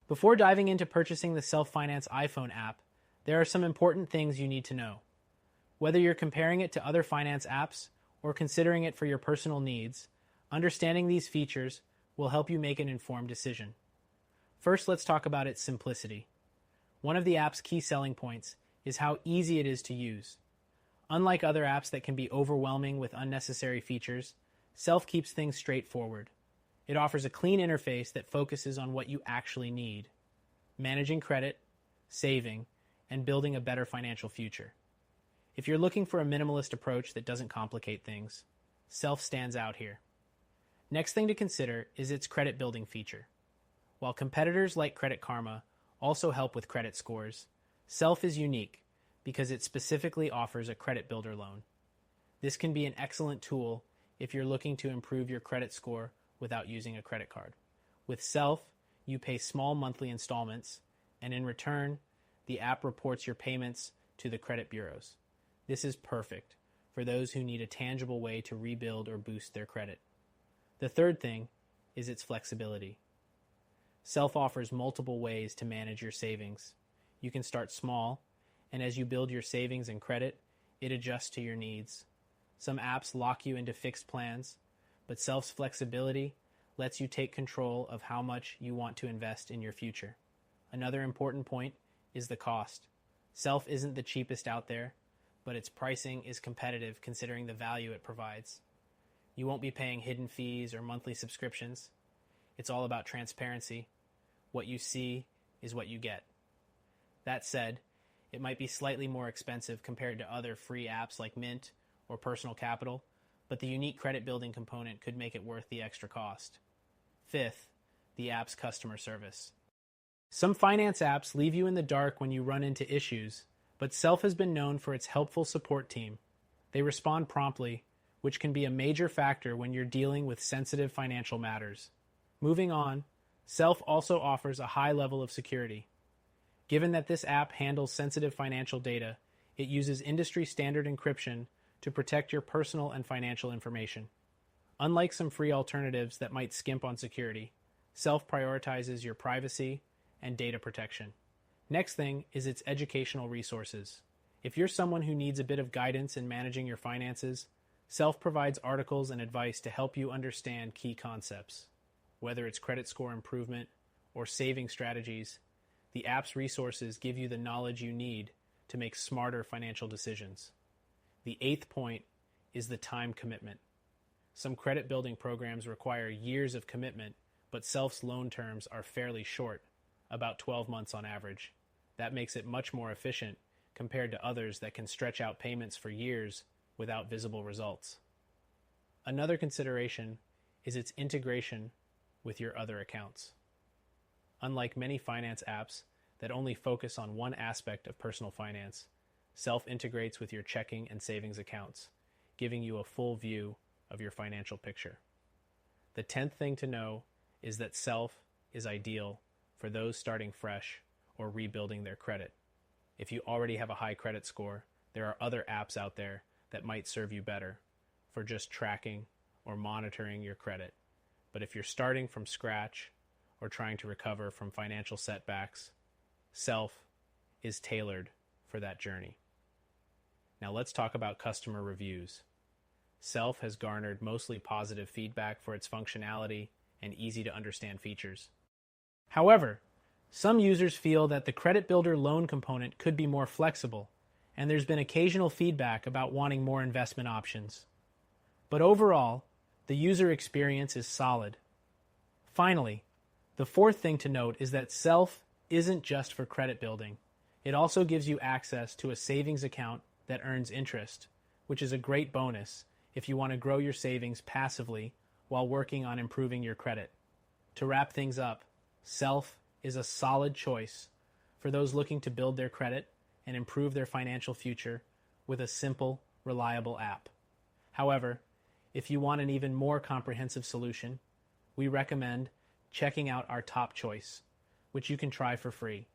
Before diving into purchasing the self-finance iPhone app, there are some important things you need to know. Whether you're comparing it to other finance apps or considering it for your personal needs, understanding these features will help you make an informed decision. First, let's talk about its simplicity. One of the app's key selling points is how easy it is to use. Unlike other apps that can be overwhelming with unnecessary features, Self keeps things straightforward. It offers a clean interface that focuses on what you actually need: managing credit, saving, and building a better financial future. If you're looking for a minimalist approach that doesn't complicate things, Self stands out here. Next thing to consider is its credit building feature. While competitors like Credit Karma also help with credit scores, Self is unique because it specifically offers a credit builder loan. This can be an excellent tool if you're looking to improve your credit score without using a credit card. With Self, you pay small monthly installments, and in return, the app reports your payments to the credit bureaus. This is perfect for those who need a tangible way to rebuild or boost their credit. The third thing is its flexibility. Self offers multiple ways to manage your savings. You can start small, and as you build your savings and credit, it adjusts to your needs. Some apps lock you into fixed plans, but Self's flexibility lets you take control of how much you want to invest in your future. Another important point is the cost. Self isn't the cheapest out there, but its pricing is competitive considering the value it provides. You won't be paying hidden fees or monthly subscriptions. It's all about transparency. What you see is what you get. That said, it might be slightly more expensive compared to other free apps like Mint or Personal Capital, but the unique credit building component could make it worth the extra cost. Fifth, the app's customer service. Some finance apps leave you in the dark when you run into issues, but Self has been known for its helpful support team. They respond promptly, which can be a major factor when you're dealing with sensitive financial matters. Moving on, Self also offers a high level of security. Given that this app handles sensitive financial data, it uses industry-standard encryption to protect your personal and financial information. Unlike some free alternatives that might skimp on security, Self prioritizes your privacy and data protection. Next thing is its educational resources. If you're someone who needs a bit of guidance in managing your finances, Self provides articles and advice to help you understand key concepts. Whether it's credit score improvement or saving strategies, the app's resources give you the knowledge you need to make smarter financial decisions. The eighth point is the time commitment. Some credit building programs require years of commitment, but Self's loan terms are fairly short, about 12 months on average. That makes it much more efficient compared to others that can stretch out payments for years without visible results. Another consideration is its integration with your other accounts. Unlike many finance apps that only focus on one aspect of personal finance, Self integrates with your checking and savings accounts, giving you a full view of your financial picture. The 10th thing to know is that Self is ideal for those starting fresh or rebuilding their credit. If you already have a high credit score, there are other apps out there that might serve you better for just tracking or monitoring your credit. But if you're starting from scratch or trying to recover from financial setbacks, Self is tailored for that journey. Now let's talk about customer reviews. Self has garnered mostly positive feedback for its functionality and easy to understand features. However, some users feel that the credit builder loan component could be more flexible, and there's been occasional feedback about wanting more investment options. But overall, the user experience is solid. Finally, the fourth thing to note is that Self isn't just for credit building. It also gives you access to a savings account that earns interest, which is a great bonus if you want to grow your savings passively while working on improving your credit. To wrap things up, Self is a solid choice for those looking to build their credit and improve their financial future with a simple, reliable app. However, if you want an even more comprehensive solution, we recommend checking out our top choice, which you can try for free.